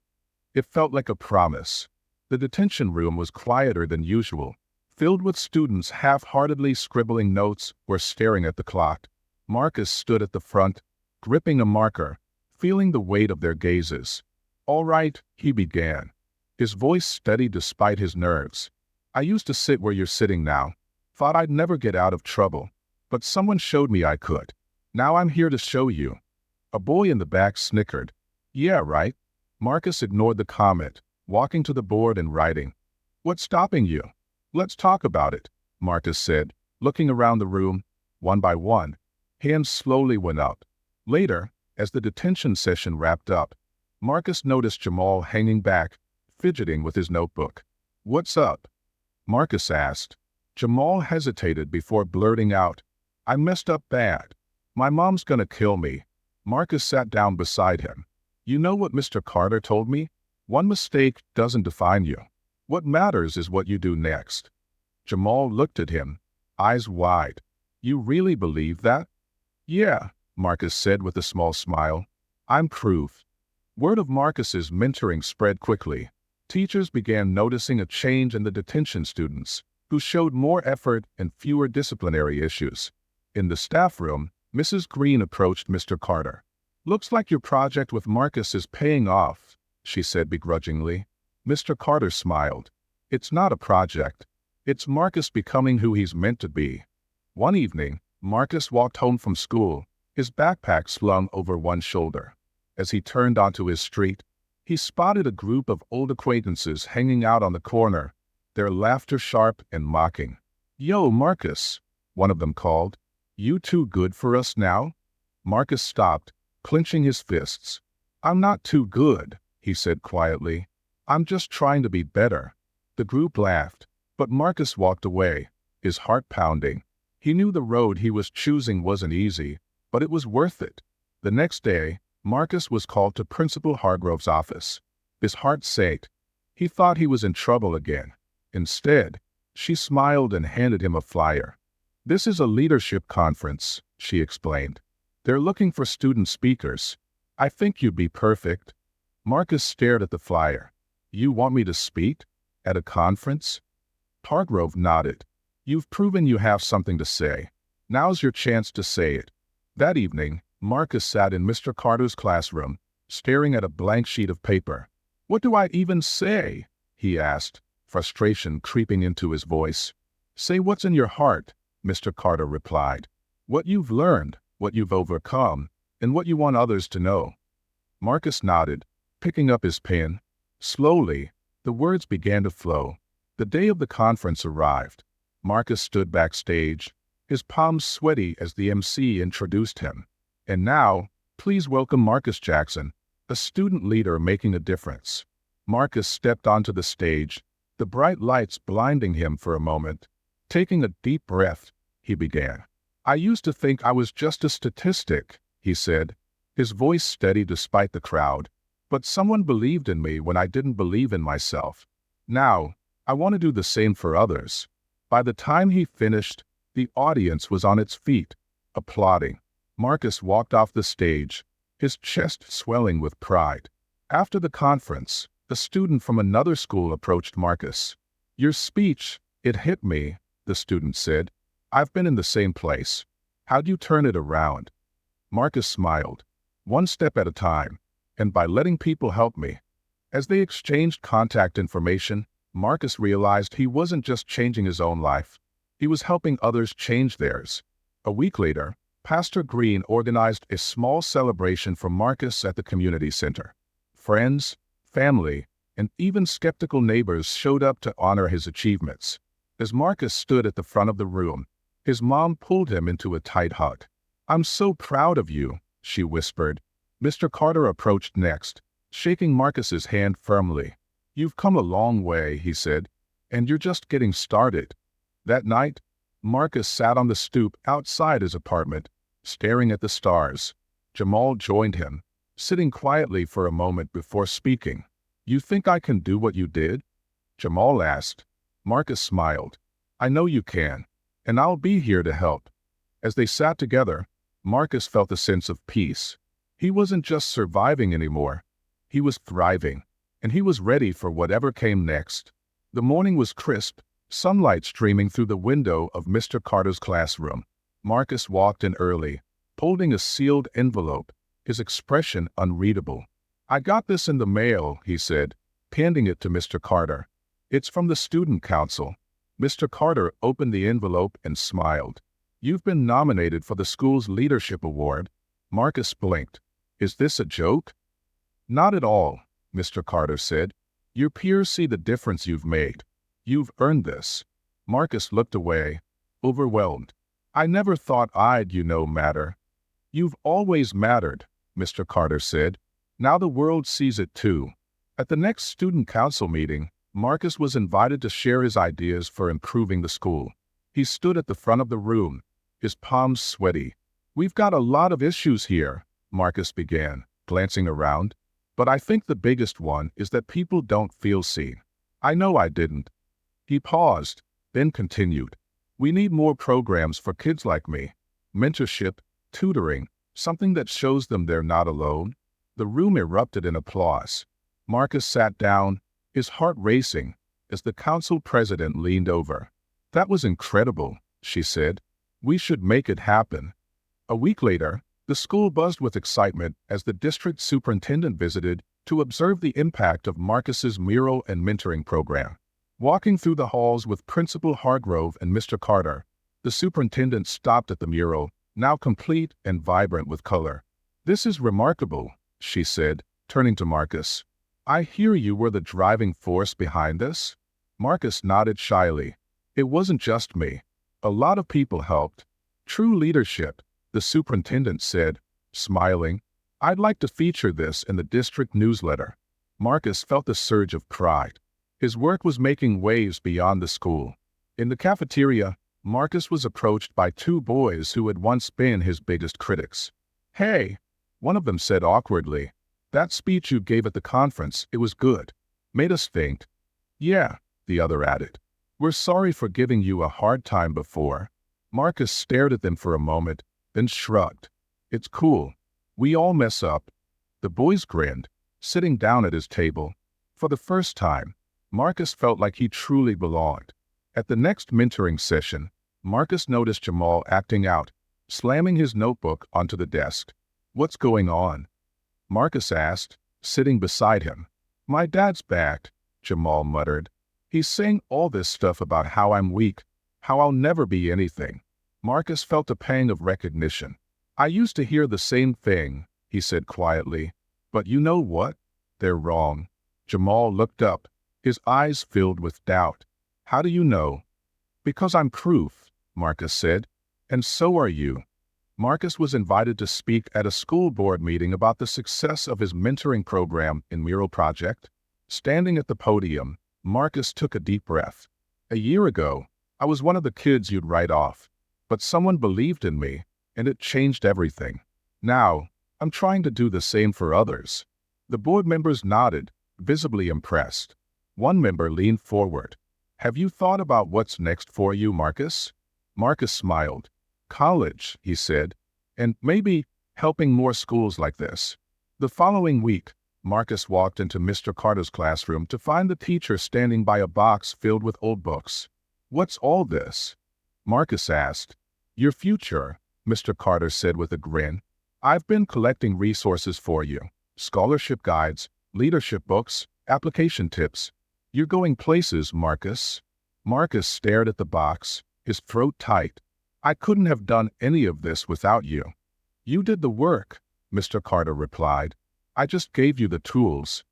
It felt like a promise. The detention room was quieter than usual, filled with students half-heartedly scribbling notes or staring at the clock. Marcus stood at the front, gripping a marker, feeling the weight of their gazes. "All right," he began, his voice steady despite his nerves. "I used to sit where you're sitting now. Thought I'd never get out of trouble. But someone showed me I could. Now I'm here to show you." A boy in the back snickered. "Yeah, right." Marcus ignored the comment, walking to the board and writing. "What's stopping you? Let's talk about it," Marcus said, looking around the room. One by one, hands slowly went up. Later, as the detention session wrapped up, Marcus noticed Jamal hanging back, fidgeting with his notebook. "What's up?" Marcus asked. Jamal hesitated before blurting out, "I messed up bad. My mom's gonna kill me." Marcus sat down beside him. "You know what Mr. Carter told me? One mistake doesn't define you. What matters is what you do next." Jamal looked at him, eyes wide. "You really believe that?" "Yeah," Marcus said with a small smile. "I'm proof." Word of Marcus's mentoring spread quickly. Teachers began noticing a change in the detention students, who showed more effort and fewer disciplinary issues. In the staff room, Mrs. Green approached Mr. Carter. "Looks like your project with Marcus is paying off," she said begrudgingly. Mr. Carter smiled. "It's not a project. It's Marcus becoming who he's meant to be." One evening, Marcus walked home from school, his backpack slung over one shoulder. As he turned onto his street, he spotted a group of old acquaintances hanging out on the corner, their laughter sharp and mocking. "Yo, Marcus," one of them called. "You too good for us now?" Marcus stopped, clenching his fists. "I'm not too good," he said quietly. "I'm just trying to be better." The group laughed, but Marcus walked away, his heart pounding. He knew the road he was choosing wasn't easy, But it was worth it. The next day, Marcus was called to Principal Hargrove's office. His heart sank. He thought he was in trouble again. Instead, she smiled and handed him a flyer. "This is a leadership conference," she explained. "They're looking for student speakers. I think you'd be perfect." Marcus stared at the flyer. "You want me to speak? At a conference?" Hargrove nodded. "You've proven you have something to say. Now's your chance to say it." That evening, Marcus sat in Mr. Carter's classroom, staring at a blank sheet of paper. "What do I even say?" he asked, frustration creeping into his voice. "Say what's in your heart," Mr. Carter replied. "What you've learned, what you've overcome, and what you want others to know." Marcus nodded, picking up his pen. Slowly, the words began to flow. The day of the conference arrived. Marcus stood backstage, his palms sweaty as the MC introduced him. "And now, please welcome Marcus Jackson, a student leader making a difference." Marcus stepped onto the stage, the bright lights blinding him for a moment. Taking a deep breath, he began. "I used to think I was just a statistic," he said, his voice steady despite the crowd. "But someone believed in me when I didn't believe in myself. Now, I want to do the same for others." By the time he finished, the audience was on its feet, applauding. Marcus walked off the stage, his chest swelling with pride. After the conference, a student from another school approached Marcus. "Your speech, it hit me," the student said. "I've been in the same place. How'd you turn it around?" Marcus smiled. "One step at a time, and by letting people help me." As they exchanged contact information, Marcus realized he wasn't just changing his own life. He was helping others change theirs. A week later, Pastor Green organized a small celebration for Marcus at the community center. Friends, family, and even skeptical neighbors showed up to honor his achievements. As Marcus stood at the front of the room, his mom pulled him into a tight hug. "I'm so proud of you," she whispered. Mr. Carter approached next, shaking Marcus's hand firmly. "You've come a long way," he said, "and you're just getting started." That night, Marcus sat on the stoop outside his apartment, staring at the stars. Jamal joined him, sitting quietly for a moment before speaking. "You think I can do what you did?" Jamal asked. Marcus smiled. "I know you can, and I'll be here to help." As they sat together, Marcus felt a sense of peace. He wasn't just surviving anymore. He was thriving, and he was ready for whatever came next. The morning was crisp, sunlight streaming through the window of Mr. Carter's classroom. Marcus walked in early, holding a sealed envelope, his expression unreadable. "I got this in the mail," he said, handing it to Mr. Carter. "It's from the Student Council." Mr. Carter opened the envelope and smiled. "You've been nominated for the school's Leadership Award." Marcus blinked. "Is this a joke?" "Not at all," Mr. Carter said. "Your peers see the difference you've made. You've earned this." Marcus looked away, overwhelmed. "I never thought I'd, matter." "You've always mattered," Mr. Carter said. "Now the world sees it too." At the next student council meeting, Marcus was invited to share his ideas for improving the school. He stood at the front of the room, his palms sweaty. "We've got a lot of issues here," Marcus began, glancing around. "But I think the biggest one is that people don't feel seen. I know I didn't." He paused, then continued. "We need more programs for kids like me. Mentorship, tutoring, something that shows them they're not alone." The room erupted in applause. Marcus sat down, his heart racing, as the council president leaned over. "That was incredible," she said. "We should make it happen." A week later, the school buzzed with excitement as the district superintendent visited to observe the impact of Marcus's mural and mentoring program. Walking through the halls with Principal Hargrove and Mr. Carter, the superintendent stopped at the mural, now complete and vibrant with color. "This is remarkable," she said, turning to Marcus. "I hear you were the driving force behind this?" Marcus nodded shyly. "It wasn't just me. A lot of people helped." "True leadership," the superintendent said, smiling. "I'd like to feature this in the district newsletter." Marcus felt a surge of pride. His work was making waves beyond the school. In the cafeteria, Marcus was approached by two boys who had once been his biggest critics. "Hey," one of them said awkwardly, "that speech you gave at the conference, it was good. Made us think." "Yeah," the other added. "We're sorry for giving you a hard time before." Marcus stared at them for a moment, then shrugged. "It's cool. We all mess up." The boys grinned, sitting down at his table. For the first time, Marcus felt like he truly belonged. At the next mentoring session, Marcus noticed Jamal acting out, slamming his notebook onto the desk. "What's going on?" Marcus asked, sitting beside him. "My dad's back," Jamal muttered. "He's saying all this stuff about how I'm weak, how I'll never be anything." Marcus felt a pang of recognition. "I used to hear the same thing," he said quietly. "But you know what? They're wrong." Jamal looked up, his eyes filled with doubt. "How do you know?" "Because I'm proof," Marcus said. "And so are you." Marcus was invited to speak at a school board meeting about the success of his mentoring program and mural project. Standing at the podium, Marcus took a deep breath. "A year ago, I was one of the kids you'd write off, but someone believed in me, and it changed everything. Now, I'm trying to do the same for others." The board members nodded, visibly impressed. One member leaned forward. "Have you thought about what's next for you, Marcus?" Marcus smiled. "College," he said, "and maybe helping more schools like this." The following week, Marcus walked into Mr. Carter's classroom to find the teacher standing by a box filled with old books. "What's all this?" Marcus asked. "Your future," Mr. Carter said with a grin. "I've been collecting resources for you. Scholarship guides, leadership books, application tips. You're going places, Marcus." Marcus stared at the box, his throat tight. "I couldn't have done any of this without you." "You did the work," Mr. Carter replied. "I just gave you the tools."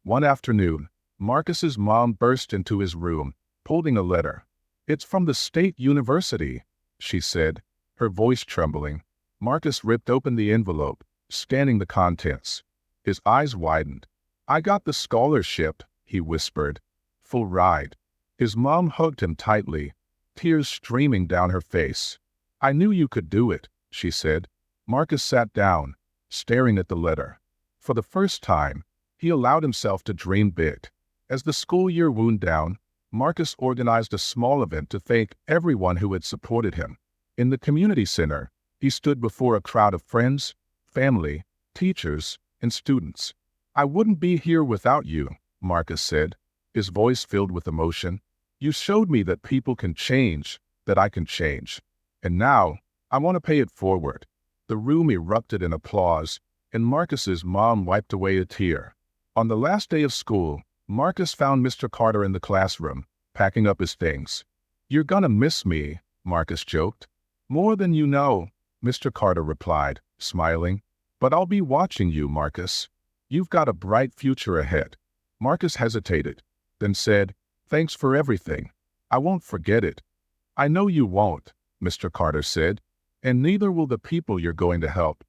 One afternoon, Marcus's mom burst into his room, holding a letter. "It's from the state university," she said, her voice trembling. Marcus ripped open the envelope, scanning the contents. His eyes widened. "I got the scholarship," he whispered. "Full ride." His mom hugged him tightly, tears streaming down her face. "I knew you could do it," she said. Marcus sat down, staring at the letter. For the first time, he allowed himself to dream big. As the school year wound down, Marcus organized a small event to thank everyone who had supported him. In the community center, he stood before a crowd of friends, family, teachers, and students. "I wouldn't be here without you," Marcus said, his voice filled with emotion. "You showed me that people can change, that I can change. And now, I want to pay it forward." The room erupted in applause, and Marcus's mom wiped away a tear. On the last day of school, Marcus found Mr. Carter in the classroom, packing up his things. "You're gonna miss me," Marcus joked. "More than you know," Mr. Carter replied, smiling. "But I'll be watching you, Marcus. You've got a bright future ahead." Marcus hesitated, then said, "Thanks for everything. I won't forget it." "I know you won't," Mr. Carter said, "and neither will the people you're going to help."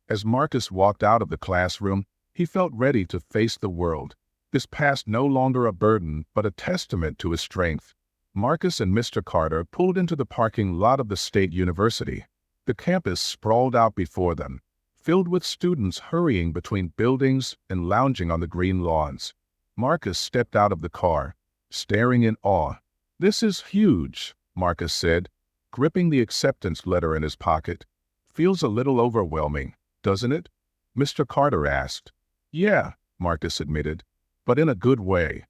As Marcus walked out of the classroom, he felt ready to face the world. This past no longer a burden, but a testament to his strength. Marcus and Mr. Carter pulled into the parking lot of the State University. The campus sprawled out before them, filled with students hurrying between buildings and lounging on the green lawns. Marcus stepped out of the car, staring in awe. "This is huge," Marcus said, gripping the acceptance letter in his pocket. "Feels a little overwhelming, doesn't it?" Mr. Carter asked. "Yeah," Marcus admitted, "but in a good way."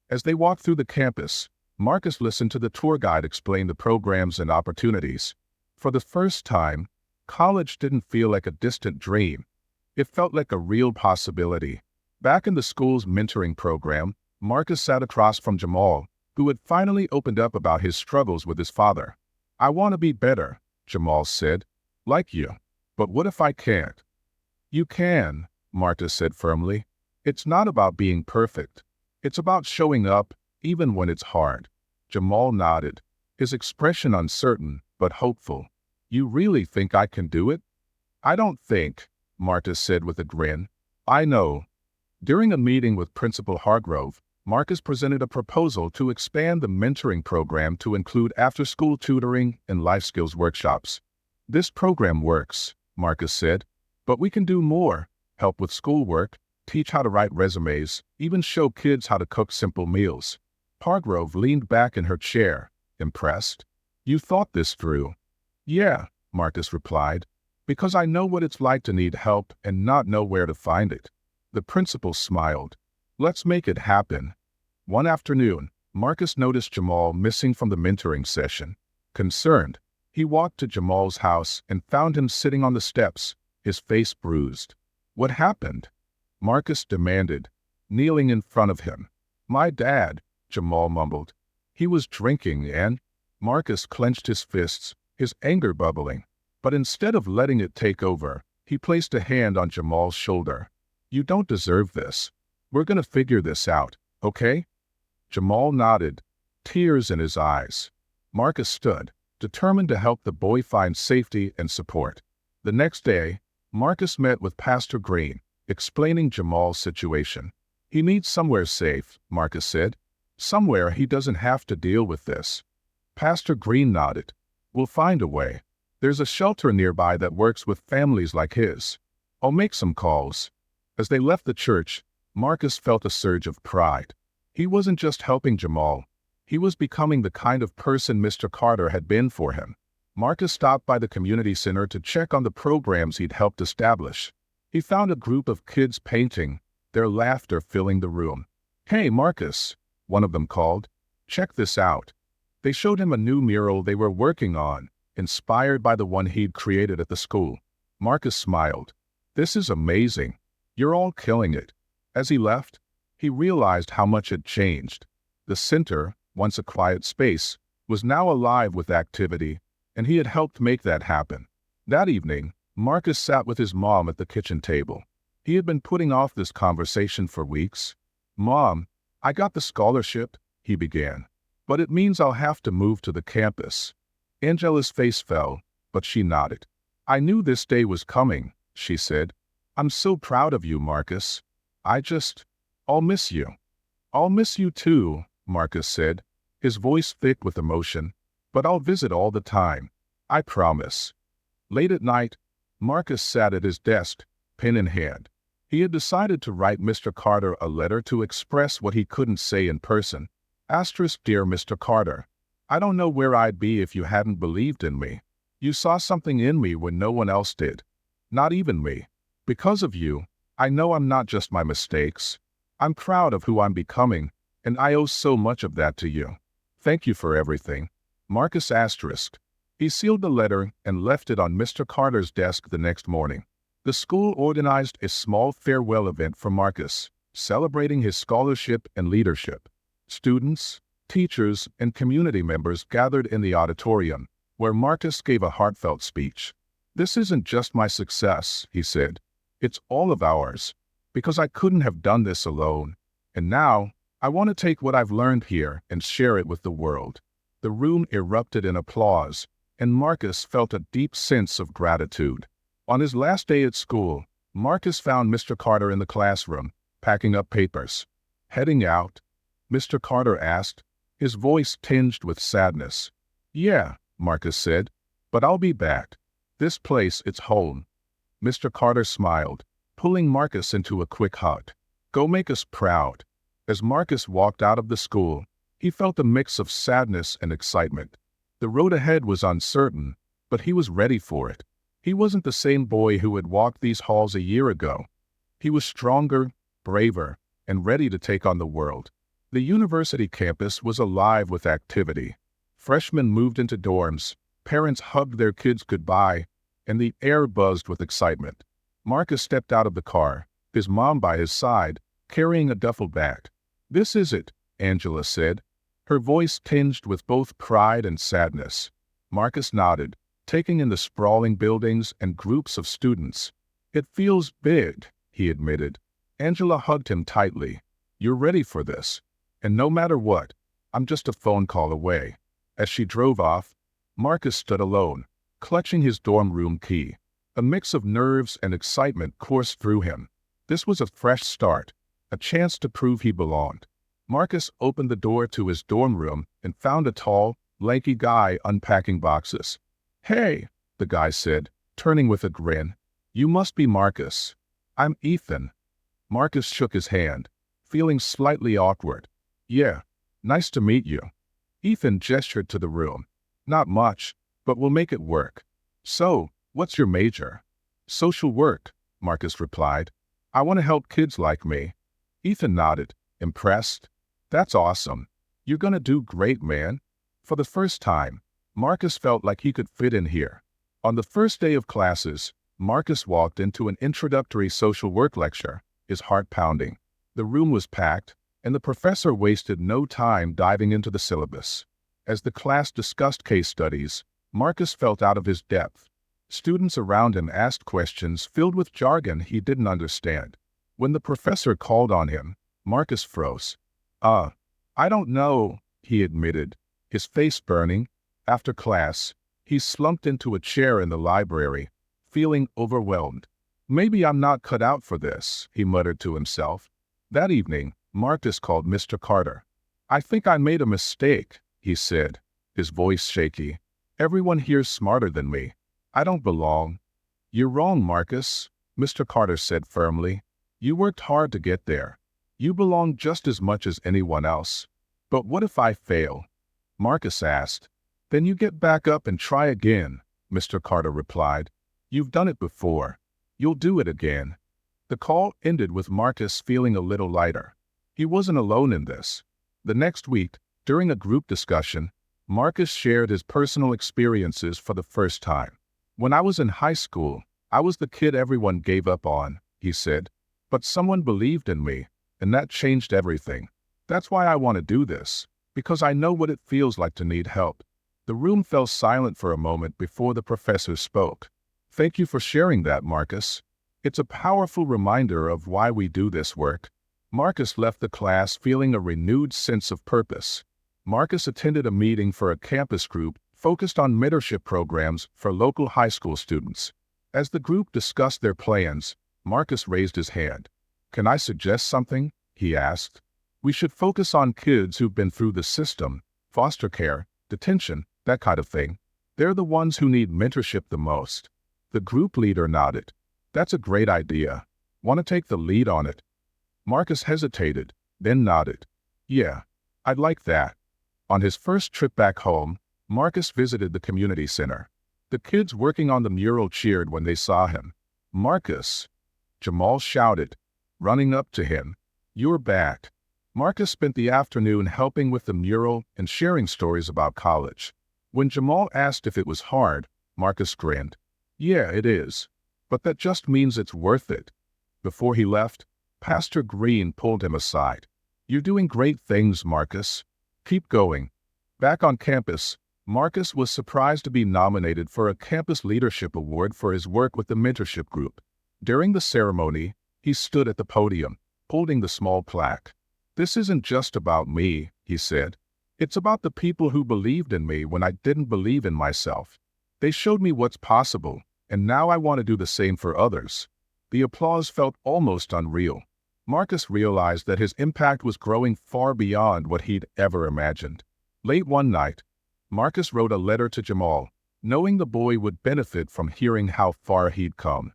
As they walked through the campus, Marcus listened to the tour guide explain the programs and opportunities. For the first time, college didn't feel like a distant dream. It felt like a real possibility. Back in the school's mentoring program, Marcus sat across from Jamal, who had finally opened up about his struggles with his father. "I want to be better," Jamal said. "Like you. But what if I can't?" "You can," Marcus said firmly. "It's not about being perfect. It's about showing up, even when it's hard." Jamal nodded, his expression uncertain but hopeful. "You really think I can do it?" "I don't think," Marcus said with a grin. "I know." During a meeting with Principal Hargrove, Marcus presented a proposal to expand the mentoring program to include after-school tutoring and life skills workshops. "This program works," Marcus said, "but we can do more, help with schoolwork, teach how to write resumes, even show kids how to cook simple meals." Hargrove leaned back in her chair, impressed. "You thought this through." "Yeah," Marcus replied, "because I know what it's like to need help and not know where to find it." The principal smiled. "Let's make it happen." One afternoon, Marcus noticed Jamal missing from the mentoring session. Concerned, he walked to Jamal's house and found him sitting on the steps, his face bruised. "What happened?" Marcus demanded, kneeling in front of him. "My dad," Jamal mumbled. "He was drinking and—" Marcus clenched his fists, his anger bubbling. But instead of letting it take over, he placed a hand on Jamal's shoulder. "You don't deserve this. We're gonna figure this out, okay?" Jamal nodded, tears in his eyes. Marcus stood, determined to help the boy find safety and support. The next day, Marcus met with Pastor Green, explaining Jamal's situation. "He needs somewhere safe," Marcus said. "Somewhere he doesn't have to deal with this." Pastor Green nodded. "We'll find a way. There's a shelter nearby that works with families like his. I'll make some calls." As they left the church, Marcus felt a surge of pride. He wasn't just helping Jamal. He was becoming the kind of person Mr. Carter had been for him. Marcus stopped by the community center to check on the programs he'd helped establish. He found a group of kids painting, their laughter filling the room. "Hey, Marcus," one of them called. "Check this out." They showed him a new mural they were working on, inspired by the one he'd created at the school. Marcus smiled. "This is amazing. You're all killing it." As he left, he realized how much had changed. The center, once a quiet space, was now alive with activity, and he had helped make that happen. That evening, Marcus sat with his mom at the kitchen table. He had been putting off this conversation for weeks. "Mom, I got the scholarship," he began, "but it means I'll have to move to the campus." Angela's face fell, but she nodded. "I knew this day was coming," she said. "I'm so proud of you, Marcus. I'll miss you." "I'll miss you too," Marcus said, his voice thick with emotion. "But I'll visit all the time. I promise." Late at night, Marcus sat at his desk, pen in hand. He had decided to write Mr. Carter a letter to express what he couldn't say in person. "Dear Mr. Carter, I don't know where I'd be if you hadn't believed in me. You saw something in me when no one else did. Not even me. Because of you, I know I'm not just my mistakes. I'm proud of who I'm becoming, and I owe so much of that to you. Thank you for everything. Marcus *. He sealed the letter and left it on Mr. Carter's desk the next morning. The school organized a small farewell event for Marcus, celebrating his scholarship and leadership. Students, teachers, and community members gathered in the auditorium, where Marcus gave a heartfelt speech. "This isn't just my success," he said. "It's all of ours, because I couldn't have done this alone. And now, I want to take what I've learned here and share it with the world." The room erupted in applause, and Marcus felt a deep sense of gratitude. On his last day at school, Marcus found Mr. Carter in the classroom, packing up papers. "Heading out?" Mr. Carter asked, his voice tinged with sadness. "Yeah," Marcus said, "but I'll be back. This place, it's home." Mr. Carter smiled, pulling Marcus into a quick hug. "Go make us proud." As Marcus walked out of the school, he felt a mix of sadness and excitement. The road ahead was uncertain, but he was ready for it. He wasn't the same boy who had walked these halls a year ago. He was stronger, braver, and ready to take on the world. The university campus was alive with activity. Freshmen moved into dorms, parents hugged their kids goodbye, and the air buzzed with excitement. Marcus stepped out of the car, his mom by his side, carrying a duffel bag. "This is it," Angela said, her voice tinged with both pride and sadness. Marcus nodded, taking in the sprawling buildings and groups of students. "It feels big," he admitted. Angela hugged him tightly. "You're ready for this. And no matter what, I'm just a phone call away." As she drove off, Marcus stood alone, clutching his dorm room key. A mix of nerves and excitement coursed through him. This was a fresh start, a chance to prove he belonged. Marcus opened the door to his dorm room and found a tall, lanky guy unpacking boxes. "Hey," the guy said, turning with a grin. "You must be Marcus." "I'm Ethan." Marcus shook his hand, feeling slightly awkward. "Yeah, nice to meet you." Ethan gestured to the room. "Not much, but we'll make it work." "So, what's your major?" "Social work," Marcus replied. "I want to help kids like me." Ethan nodded, impressed. "That's awesome. You're gonna do great, man." For the first time, Marcus felt like he could fit in here. On the first day of classes, Marcus walked into an introductory social work lecture, his heart pounding. The room was packed, and the professor wasted no time diving into the syllabus. As the class discussed case studies, Marcus felt out of his depth. Students around him asked questions filled with jargon he didn't understand. When the professor called on him, Marcus froze. I don't know," he admitted, his face burning. After class, he slumped into a chair in the library, feeling overwhelmed. "Maybe I'm not cut out for this," he muttered to himself. That evening, Marcus called Mr. Carter. "I think I made a mistake," he said, his voice shaky. "Everyone here's smarter than me. I don't belong." "You're wrong, Marcus," Mr. Carter said firmly. "You worked hard to get there. You belong just as much as anyone else." "But what if I fail?" Marcus asked. "Then you get back up and try again," Mr. Carter replied. "You've done it before. You'll do it again." The call ended with Marcus feeling a little lighter. He wasn't alone in this. The next week, during a group discussion, Marcus shared his personal experiences for the first time. "When I was in high school, I was the kid everyone gave up on," he said. "But someone believed in me, and that changed everything. That's why I want to do this, because I know what it feels like to need help." The room fell silent for a moment before the professor spoke. "Thank you for sharing that, Marcus. It's a powerful reminder of why we do this work." Marcus left the class feeling a renewed sense of purpose. Marcus attended a meeting for a campus group focused on mentorship programs for local high school students. As the group discussed their plans, Marcus raised his hand. "Can I suggest something?" he asked. "We should focus on kids who've been through the system, foster care, detention, that kind of thing. They're the ones who need mentorship the most." The group leader nodded. "That's a great idea. Want to take the lead on it?" Marcus hesitated, then nodded. "Yeah, I'd like that." On his first trip back home, Marcus visited the community center. The kids working on the mural cheered when they saw him. "Marcus!" Jamal shouted, running up to him. "You're back." Marcus spent the afternoon helping with the mural and sharing stories about college. When Jamal asked if it was hard, Marcus grinned. "Yeah, it is. But that just means it's worth it." Before he left, Pastor Green pulled him aside. "You're doing great things, Marcus. Keep going." Back on campus, Marcus was surprised to be nominated for a Campus Leadership Award for his work with the mentorship group. During the ceremony, he stood at the podium, holding the small plaque. "This isn't just about me," he said. "It's about the people who believed in me when I didn't believe in myself. They showed me what's possible, and now I want to do the same for others." The applause felt almost unreal. Marcus realized that his impact was growing far beyond what he'd ever imagined. Late one night, Marcus wrote a letter to Jamal, knowing the boy would benefit from hearing how far he'd come.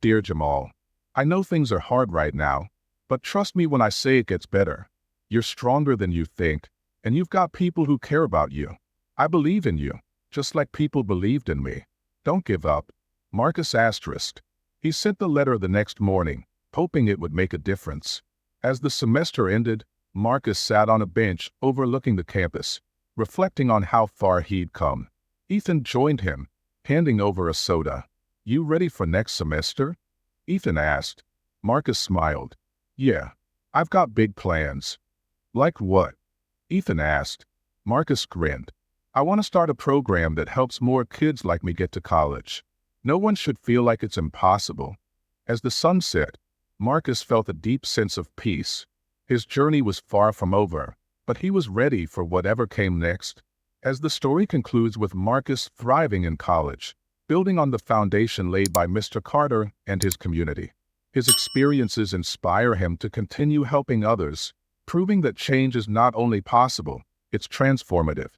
"Dear Jamal, I know things are hard right now, but trust me when I say it gets better. You're stronger than you think, and you've got people who care about you. I believe in you, just like people believed in me. Don't give up." Marcus *. He sent the letter the next morning, hoping it would make a difference. As the semester ended, Marcus sat on a bench overlooking the campus, reflecting on how far he'd come. Ethan joined him, handing over a soda. "You ready for next semester?" Ethan asked. Marcus smiled. "Yeah, I've got big plans." "Like what?" Ethan asked. Marcus grinned. "I want to start a program that helps more kids like me get to college. No one should feel like it's impossible." As the sun set, Marcus felt a deep sense of peace. His journey was far from over, but he was ready for whatever came next. As the story concludes with Marcus thriving in college, building on the foundation laid by Mr. Carter and his community. His experiences inspire him to continue helping others, proving that change is not only possible, it's transformative.